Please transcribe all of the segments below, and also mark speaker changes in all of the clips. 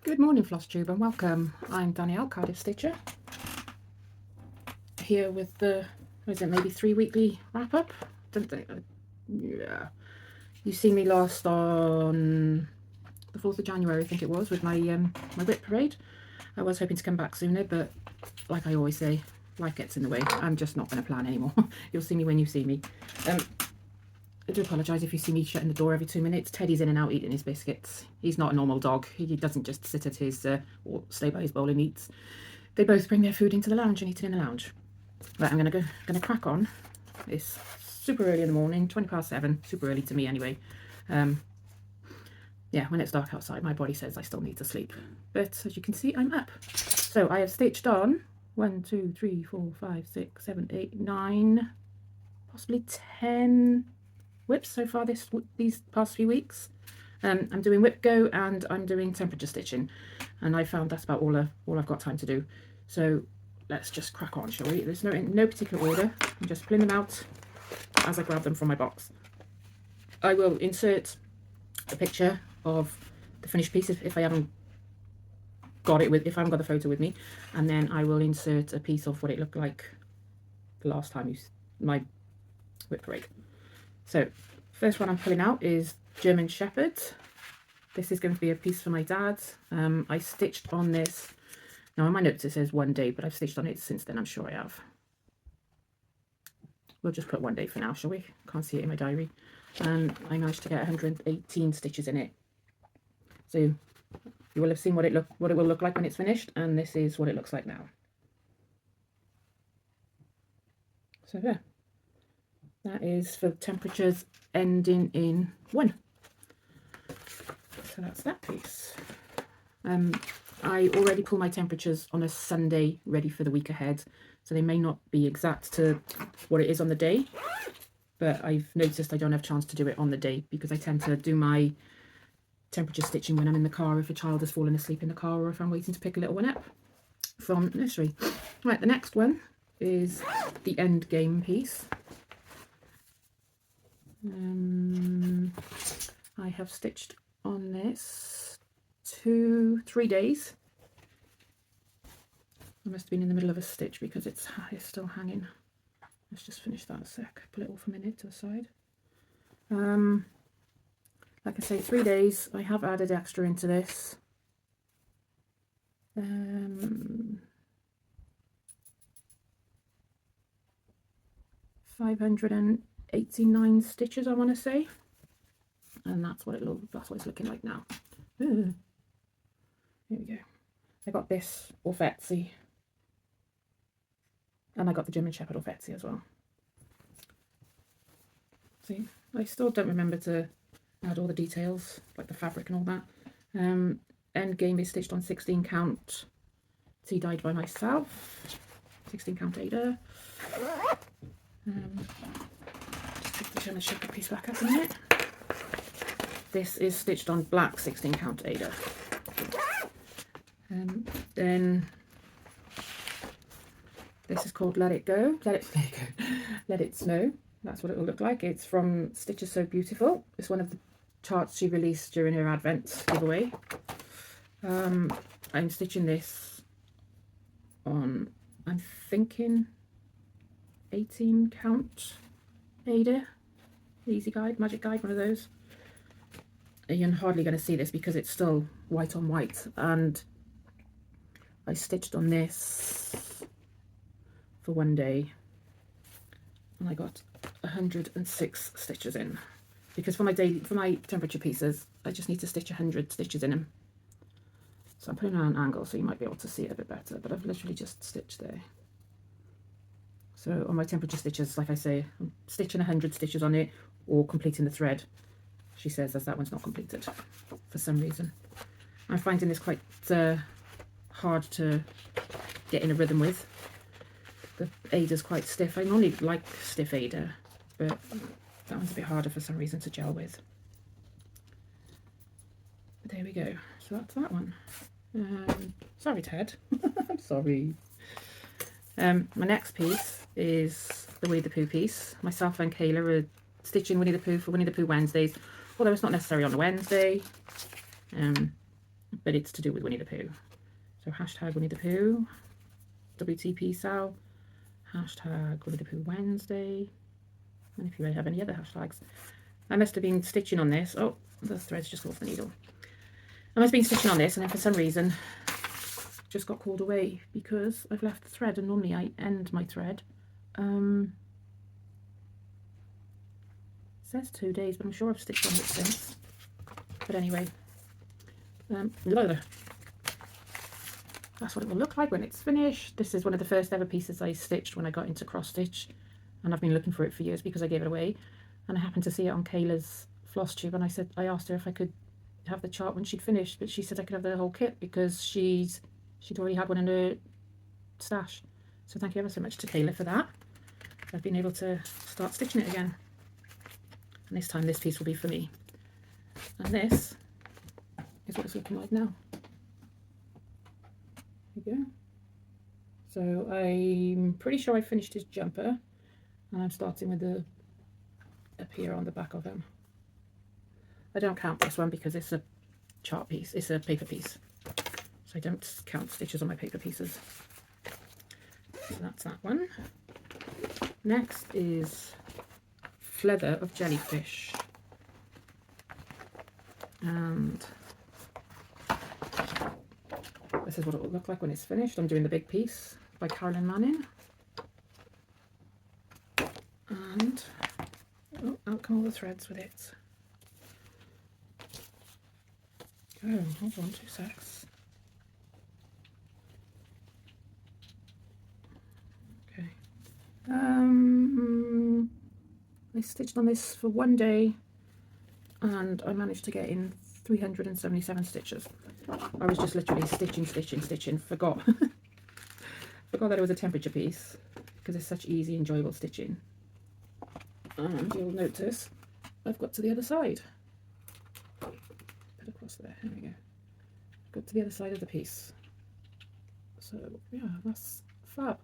Speaker 1: Good morning, Flosstube, and welcome. I'm Danielle, Cardiff Stitcher, here with the, what is it, maybe 3-weekly wrap-up? Don't think, yeah. You see me last on the 4th of January, I think it was, with my my whip parade. I was hoping to come back sooner, but like I always say, life gets in the way. I'm just not going to plan anymore. You'll see me when you see me. I do apologise if you see me shutting the door every 2 minutes. Teddy's in and out eating his biscuits. He's not a normal dog. He doesn't just sit at his, or stay by his bowl and eats. They both bring their food into the lounge and eat it in the lounge. Right, I'm gonna crack on. It's super early in the morning, 7:20, super early to me anyway. Yeah, when it's dark outside, my body says I still need to sleep. But as you can see, I'm up. So I have stitched on 1, 2, 3, 4, 5, 6, 7, 8, 9, possibly 10 whips so far these past few weeks. I'm doing whip go and I'm doing temperature stitching, and I found that's about all I've got time to do. So let's just crack on, shall we? There's no particular order. I'm just pulling them out as I grab them from my box. I will insert a picture of the finished piece if I haven't got it if I haven't got the photo with me, and then I will insert a piece of what it looked like the last time my whip parade. So first one I'm pulling out is German Shepherd. This is going to be a piece for my dad. I stitched on this. Now on my notes it says 1 day, but I've stitched on it since then, I'm sure I have. We'll just put 1 day for now, shall we? Can't see it in my diary. And I managed to get 118 stitches in it. So you will have seen what it will look like when it's finished, and this is what it looks like now. So there. That is for temperatures ending in 1. So that's that piece. I already pull my temperatures on a Sunday ready for the week ahead, so they may not be exact to what it is on the day, but I've noticed I don't have a chance to do it on the day because I tend to do my temperature stitching when I'm in the car, if a child has fallen asleep in the car, or if I'm waiting to pick a little one up from nursery. Right, the next one is the end game piece. I have stitched on this 3 days. I must have been in the middle of a stitch because it's still hanging. Let's just finish that a sec. Pull it off a minute to the side. Like I say, 3 days. I have added extra into this. 589 stitches, I want to say, and that's what it's looking like now. Ooh. Here we go. I got this off Etsy, and I got the German Shepherd off Etsy as well. See, I still don't remember to add all the details, like the fabric and all that. End game is stitched on 16 count tea dyed by myself, 16 count Ada. Just pick the German Shepherd piece back up a minute. This is stitched on black 16 count Ada. Then this is called Let It Go. Let It Snow. That's what it will look like. It's from Stitches So Beautiful. It's one of the charts she released during her Advent giveaway. I'm stitching this on, I'm thinking 18 count Ada, easy guide, magic guide, one of those. You're hardly going to see this because it's still white on white, and I stitched on this for 1 day and I got 106 stitches in, because for my temperature pieces I just need to stitch 100 stitches in them. So I'm putting it on an angle so you might be able to see it a bit better, but I've literally just stitched there. So on my temperature stitches, like I say, I'm stitching 100 stitches on it or completing the thread. She says as that one's not completed for some reason. I'm finding this quite hard to get in a rhythm with. The Ada's quite stiff. I normally like stiff Ada, but that one's a bit harder for some reason to gel with. But there we go. So that's that one. Sorry, Ted. I'm sorry. My next piece is the Winnie the Pooh piece. Myself and Kayla are stitching Winnie the Pooh for Winnie the Pooh Wednesdays, although it's not necessary on a Wednesday. but it's to do with Winnie the Pooh. So hashtag Winnie the Pooh, WTP Sal, hashtag Winnie the Pooh Wednesday, and if you have any other hashtags. I must have been stitching on this. Oh, the thread's just off the needle. I must have been stitching on this, and then for some reason just got called away because I've left the thread, and normally I end my thread. It says 2 days, but I'm sure I've stitched on it since. But anyway, that's what it will look like when it's finished. This is one of the first ever pieces I stitched when I got into cross stitch, and I've been looking for it for years because I gave it away, and I happened to see it on Kayla's floss tube, and I asked her if I could have the chart when she'd finished, but she said I could have the whole kit because she'd already had one in her stash. So thank you ever so much to Kayla for that. I've been able to start stitching it again, and this time this piece will be for me, and this is what it's looking like now. There you go. So I'm pretty sure I finished his jumper, and I'm starting with the up here on the back of him. I don't count this one because it's a chart piece, it's a paper piece, so I don't count stitches on my paper pieces. So that's that one. Next is Feather of Jellyfish, and this is what it will look like when it's finished. I'm doing the big piece by Carolyn Manning, and oh, out come all the threads with it. Oh, hold on 2 secs. Okay. I stitched on this for 1 day, and I managed to get in 377 stitches. I was just literally stitching, forgot forgot that it was a temperature piece because it's such easy, enjoyable stitching. And you'll notice I've got to the other side. Put across there, there we go. Got to the other side of the piece. So yeah, that's fab.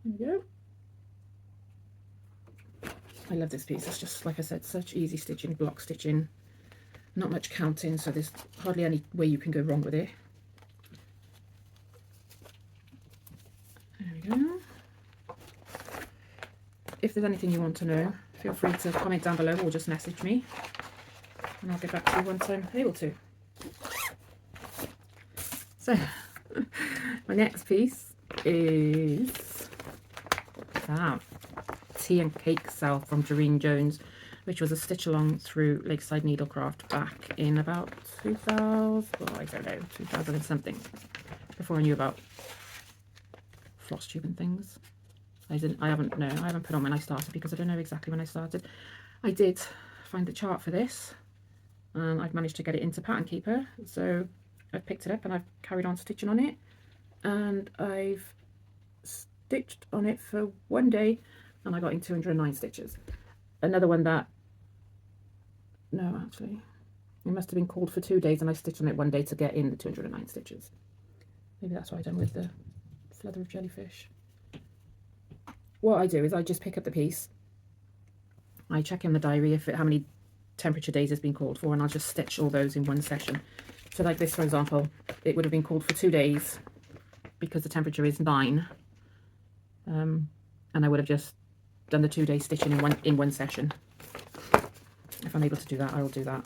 Speaker 1: There we go. I love this piece. It's just, like I said, such easy stitching, block stitching, not much counting, so there's hardly any way you can go wrong with it. There we go. If there's anything you want to know, feel free to comment down below or just message me, and I'll get back to you once I'm able to. So my next piece is Tea and Cake Cell from Doreen Jones, which was a stitch along through Lakeside Needlecraft back in about 2000, well, I don't know, 2000 and something, before I knew about floss tube and things. I haven't put on when I started because I don't know exactly when I started. I did find the chart for this, and I've managed to get it into Pattern Keeper, so I've picked it up and I've carried on stitching on it, and I've stitched on it for 1 day, and I got in 209 stitches. Another one that, no, actually, it must have been called for 2 days, and I stitched on it 1 day to get in the 209 stitches. Maybe that's what I've done with the Feather of Jellyfish. What I do is I just pick up the piece, I check in the diary how many temperature days has been called for, and I'll just stitch all those in one session. So like this, for example, it would have been called for 2 days because the temperature is 9, and I would have just done the 2 day stitching in one session. If I'm able to do that, I will do that.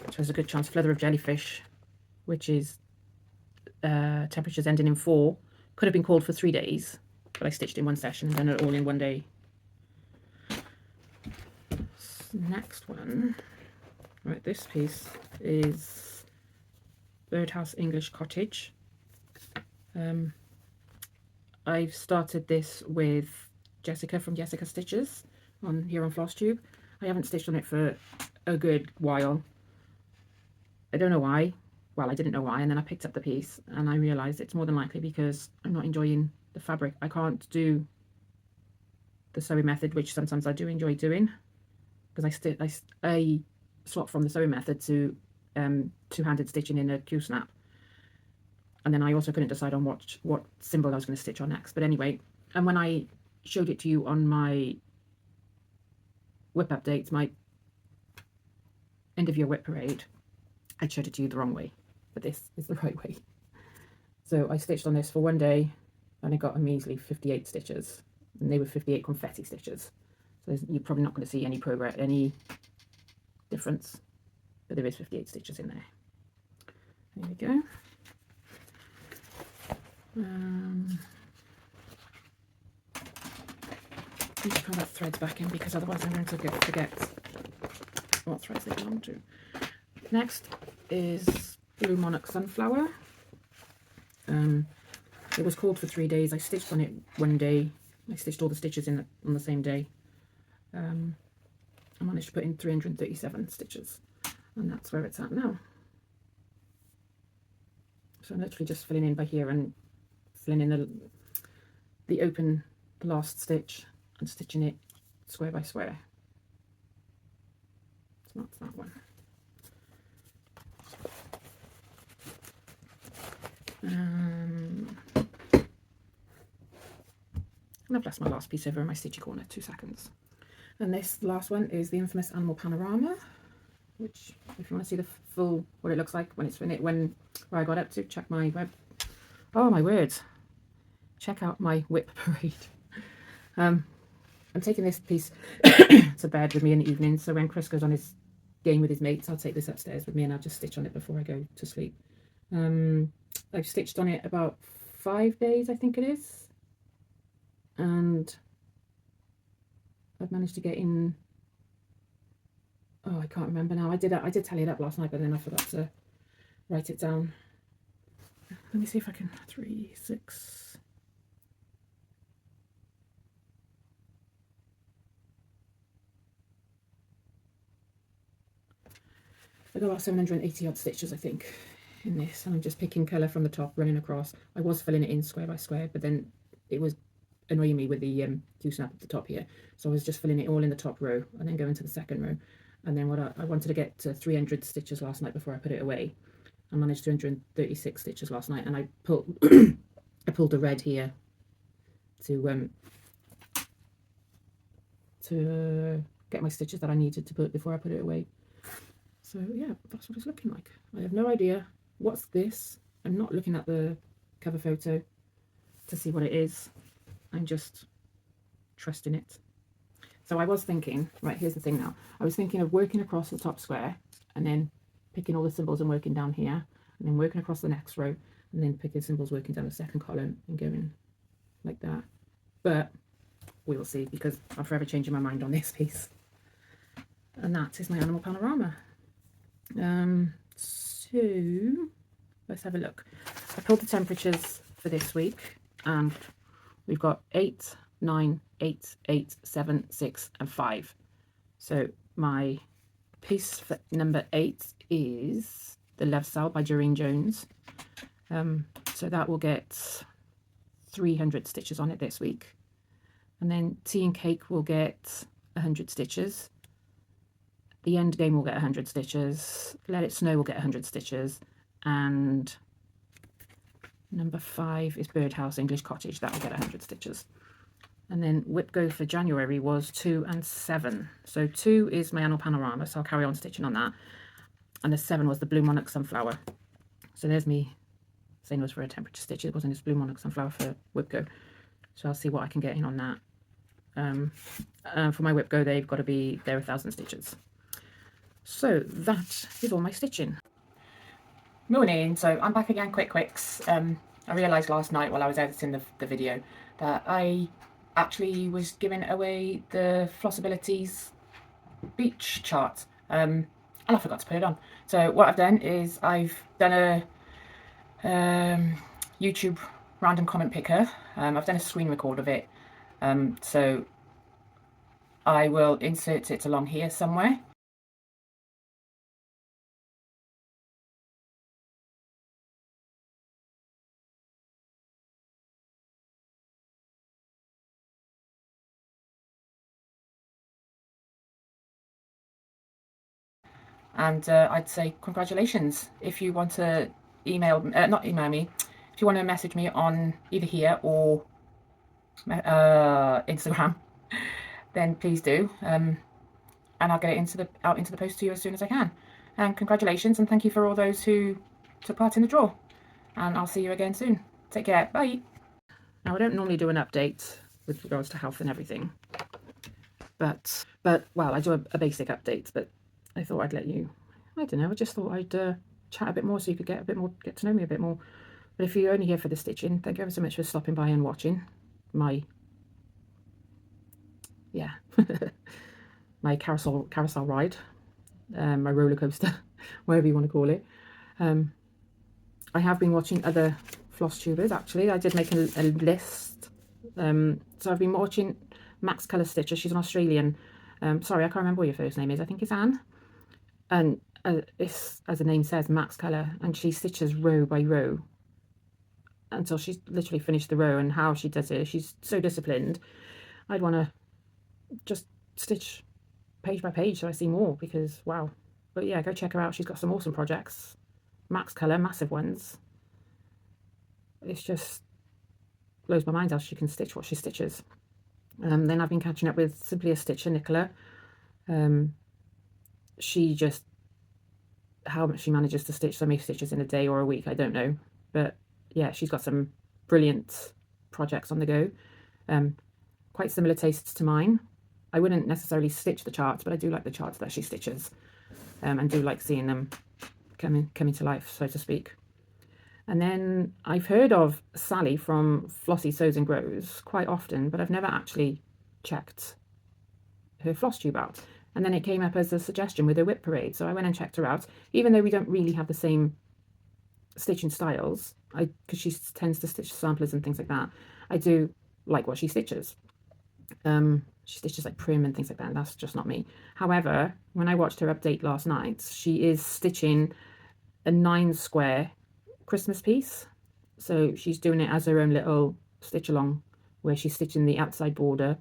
Speaker 1: So there's a good chance Feather of Jellyfish, which is temperatures ending in 4, could have been called for 3 days, but I stitched in one session and done it all in 1 day. Next one, right, this piece is Birdhouse English Cottage. I've started this with Jessica from Jessica Stitches here on Flosstube. I haven't stitched on it for a good while. I don't know why. Well, I didn't know why, and then I picked up the piece and I realised it's more than likely because I'm not enjoying the fabric. I can't do the sewing method, which sometimes I do enjoy doing, because I swap from the sewing method to two-handed stitching in a Q-snap. And then I also couldn't decide on what symbol I was going to stitch on next. But anyway, and when I showed it to you on my whip updates, my end of year whip parade, I showed it to you the wrong way, but this is the right way. So I stitched on this for one day and I got a measly 58 stitches, and they were 58 confetti stitches. So you're probably not going to see any progress, any difference, but there is 58 stitches in there. There we go. I need to put that threads back in because otherwise I'm going to forget what threads they belong to. Next is Blue Monarch Sunflower. It was called for 3 days. I stitched on it one day. I stitched all the stitches in on the same day. I managed to put in 337 stitches, and that's where it's at now. So I'm literally just filling in by here and filling in the open last stitch and stitching it square by square. So that's that one. And I've left my last piece over in my stitchy corner, 2 seconds. And this last one is the infamous Animal Panorama, which, if you want to see the full, what it looks like when it's finished, where I got up to, check my web. Oh my words! Check out my whip parade. I'm taking this piece to bed with me in the evening, so when Chris goes on his game with his mates, I'll take this upstairs with me and I'll just stitch on it before I go to sleep. I've stitched on it about 5 days, I think it is, and I've managed to get in, oh, I can't remember now. I did tally it up last night, but then I forgot to write it down. Let me see if I can. 3, 6. I got about 780 odd stitches, I think, in this, and I'm just picking colour from the top, running across. I was filling it in square by square, but then it was annoying me with the Q-snap at the top here, so I was just filling it all in the top row and then going to the second row. And then what I wanted to get to 300 stitches last night before I put it away. I managed 236 stitches last night, and I pulled I pulled a red here to get my stitches that I needed to put before I put it away. So yeah, that's what it's looking like. I have no idea what's this. I'm not looking at the cover photo to see what it is. I'm just trusting it. So I was thinking, right, here's the thing now. I was thinking of working across the top square and then picking all the symbols and working down here, and then working across the next row and then picking symbols, working down the second column and going like that. But we will see, because I'm forever changing my mind on this piece. And that is my Animal Panorama. So let's have a look. I pulled the temperatures for this week, and we've got 8, 9, 8, 8, 7, 6 and 5. So my piece for number 8 is The Love Cell by Doreen Jones. So that will get 300 stitches on it this week. And then Tea and Cake will get 100 stitches. The End Game will get 100 stitches. Let It Snow will get 100 stitches. And number 5 is Birdhouse English Cottage. That will get 100 stitches. And then Whip Go for January was 2 and 7. So 2 is my Animal Panorama, so I'll carry on stitching on that. And the 7 was the Blue Monarch Sunflower. So there's me saying it was for a temperature stitch. It wasn't. It's Blue Monarch Sunflower for Whip Go. So I'll see what I can get in on that. For my Whip Go, they've got to be, they're 1,000 stitches. So that is all my stitching. Morning. So I'm back again, quick quicks. I realised last night while I was editing the video that I actually was giving away the Flossabilities beach chart, and I forgot to put it on. So what I've done is I've done a YouTube random comment picker. I've done a screen record of it, so I will insert it along here somewhere. And I'd say congratulations. If you want to not email me, if you want to message me on either here or Instagram, then please do, and I'll get it out into the post to you as soon as I can. And congratulations, and thank you for all those who took part in the draw. And I'll see you again soon. Take care. Bye. Now, I don't normally do an update with regards to health and everything, but well, I do a basic update, but I thought I'd let you, I don't know, I just thought I'd chat a bit more so you could get to know me a bit more. But if you're only here for the stitching, thank you ever so much for stopping by and watching my, yeah, my carousel ride, my roller coaster, whatever you want to call it. I have been watching other Flosstubers, actually. I did make a list. So I've been watching Max Colour Stitcher. She's an Australian. Sorry, I can't remember what your first name is. I think it's Anne. And it's, as the name says, Max Colour. And she stitches row by row until she's literally finished the row. And how she does it, she's so disciplined. I'd want to just stitch page by page so I see more, because wow. But yeah, go check her out. She's got some awesome projects. Max Colour, massive ones. It's just blows my mind how she can stitch what she stitches. Then I've been catching up with Simply a Stitcher, Nicola. She just, how much she manages to stitch so many stitches in a day or a week, I don't know. But yeah, she's got some brilliant projects on the go. Quite similar tastes to mine. I wouldn't necessarily stitch the charts, but I do like the charts that she stitches, and do like seeing them coming to life, so to speak. And then I've heard of Sally from Flossie Sews and Grows quite often, but I've never actually checked her floss tube out. And then it came up as a suggestion with her whip parade, so I went and checked her out. Even though we don't really have the same stitching styles, because she tends to stitch samplers and things like that, I do like what she stitches. She stitches like prim and things like that, and that's just not me. However, when I watched her update last night, she is stitching a 9 square Christmas piece. So she's doing it as her own little stitch along, where she's stitching the outside border,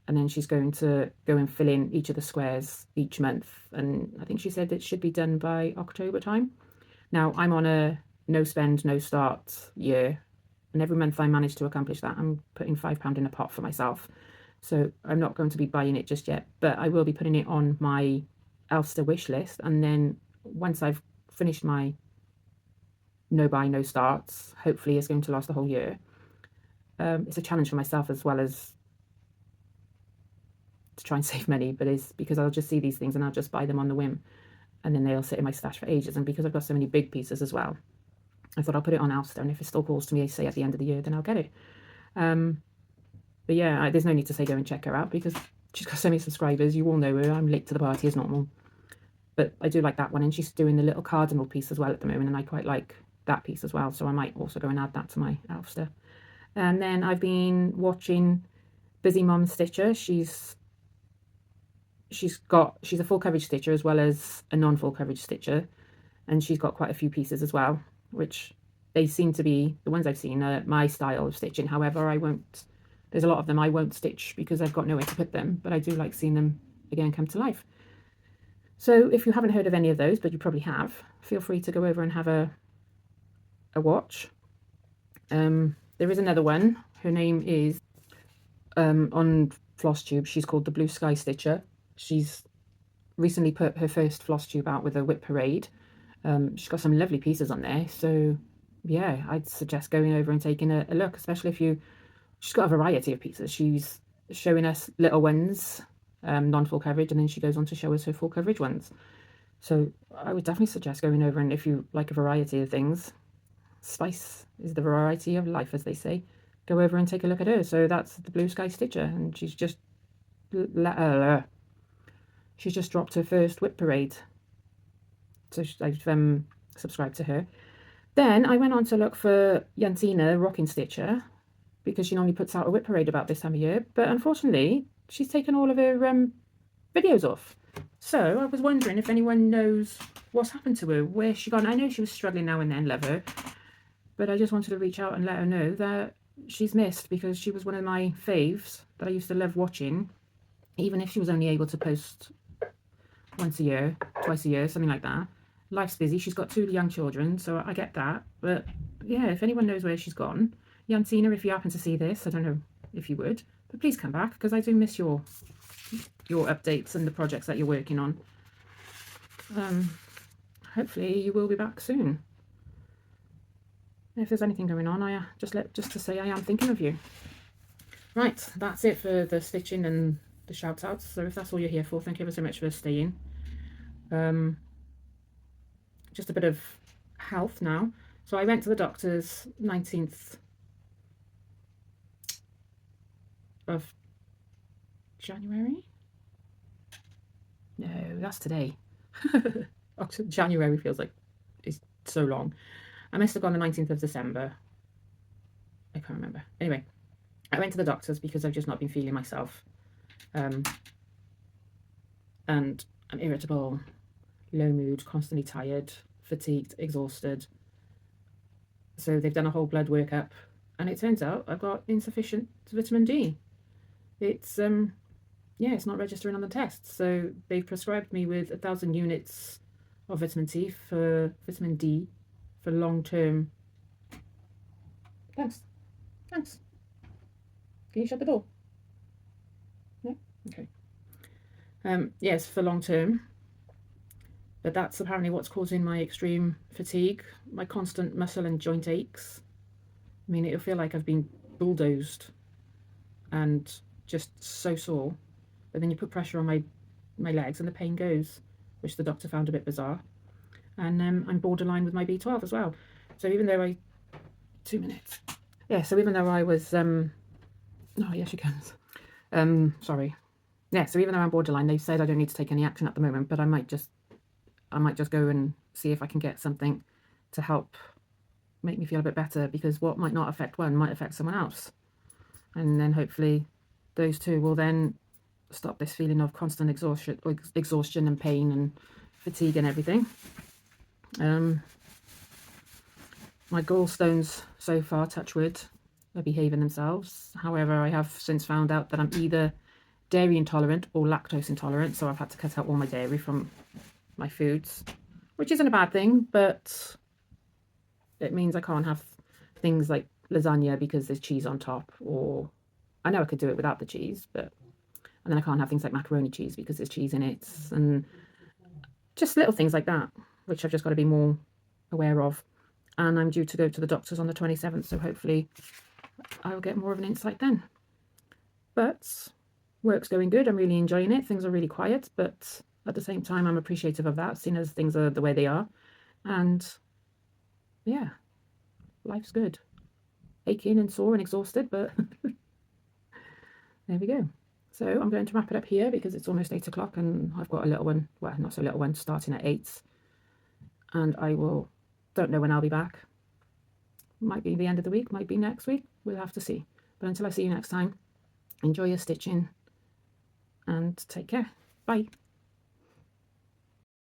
Speaker 1: and then she's going to go and fill in each of the squares each month. And I think she said it should be done by October time. Now, I'm on a no spend, no start year, and every month I manage to accomplish that. I'm putting £5 in a pot for myself. So I'm not going to be buying it just yet, but I will be putting it on my Elster wish list. And then once I've finished my no buy, no starts, hopefully it's going to last the whole year. It's a challenge for myself as well as to try and save money, but it's because I'll just see these things and I'll just buy them on the whim, and then they'll sit in my stash for ages. And because I've got so many big pieces as well, I thought I'll put it on Elster, and if it still calls to me, say at the end of the year, then I'll get it. But yeah, there's no need to say go and check her out, because she's got so many subscribers. You all know her. I'm late to the party as normal. But I do like that one, and she's doing the little cardinal piece as well at the moment, and I quite like that piece as well. So I might also go and add that to my Elster. And then I've been watching Busy Mom Stitcher. She's a full coverage stitcher as well as a non-full coverage stitcher, and she's got quite a few pieces as well, which they seem to be, the ones I've seen, my style of stitching. However, there's a lot of them I won't stitch because I've got nowhere to put them, but I do like seeing them again come to life. So if you haven't heard of any of those, but you probably have, feel free to go over and have a watch. There is another one. Her name is, on Flosstube, she's called the Blue Sky Stitcher. She's recently put her first floss tube out with a whip parade. She's got some lovely pieces on there, so yeah, I'd suggest going over and taking a look, especially if she's got a variety of pieces. She's showing us little ones, non-full coverage, and then she goes on to show us her full coverage ones. So I would definitely suggest going over, and if you like a variety of things, spice is the variety of life, as they say, go over and take a look at her. So that's the Blue Sky Stitcher, and she's just dropped her first whip parade, so I've subscribed to her. Then I went on to look for Jensina Rocking Stitcher, because she normally puts out a whip parade about this time of year, but unfortunately she's taken all of her videos off. So I was wondering if anyone knows what's happened to her, where she gone. I know she was struggling now and then, love her, but I just wanted to reach out and let her know that she's missed, because she was one of my faves that I used to love watching, even if she was only able to post once a year, twice a year, something like that. Life's busy. She's got 2 young children, so I get that. But yeah, if anyone knows where she's gone, Jensina, if you happen to see this, I don't know if you would, but please come back, because I do miss your updates and the projects that you're working on. hopefully you will be back soon. If there's anything going on, I just to say I am thinking of you. Right, that's it for the stitching and the shout outs. So if that's all you're here for, thank you ever so much for staying. Just a bit of health now. So I went to the doctor's 19th of January. No, that's today. January feels like it's so long. I must have gone the 19th of December. I can't remember. Anyway, I went to the doctor's because I've just not been feeling myself. And I'm irritable, low mood, constantly tired, fatigued, exhausted. So they've done a whole blood workup, and it turns out I've got insufficient vitamin D. It's yeah, it's not registering on the test. So they prescribed me with 1,000 units of vitamin D for long-term. Thanks. Can you shut the door? No? Okay. Yes, for long-term. But that's apparently what's causing my extreme fatigue, my constant muscle and joint aches. I mean, it'll feel like I've been bulldozed and just so sore. But then you put pressure on my legs and the pain goes, which the doctor found a bit bizarre. And I'm borderline with my B12 as well. So even though 2 minutes. Yeah, so even though I was, oh, yeah, she comes. Sorry. Yeah, so even though I'm borderline, they've said I don't need to take any action at the moment, but I might just go and see if I can get something to help make me feel a bit better, because what might not affect one might affect someone else. And then hopefully those two will then stop this feeling of constant exhaustion and pain and fatigue and everything. My gallstones so far, touch wood, are behaving themselves. However, I have since found out that I'm either dairy intolerant or lactose intolerant, so I've had to cut out all my dairy from my foods, which isn't a bad thing, but it means I can't have things like lasagna because there's cheese on top, or I know I could do it without the cheese, but and then I can't have things like macaroni cheese because there's cheese in it, and just little things like that, which I've just got to be more aware of. And I'm due to go to the doctor's on the 27th, so hopefully I'll get more of an insight then. But work's going good. I'm really enjoying it. Things are really quiet, but at the same time, I'm appreciative of that, seeing as things are the way they are. And yeah, life's good. Aching and sore and exhausted, but there we go. So I'm going to wrap it up here because it's almost 8 o'clock and I've got a little one, well, not so little one, starting at 8. And don't know when I'll be back. Might be the end of the week, might be next week. We'll have to see. But until I see you next time, enjoy your stitching and take care. Bye.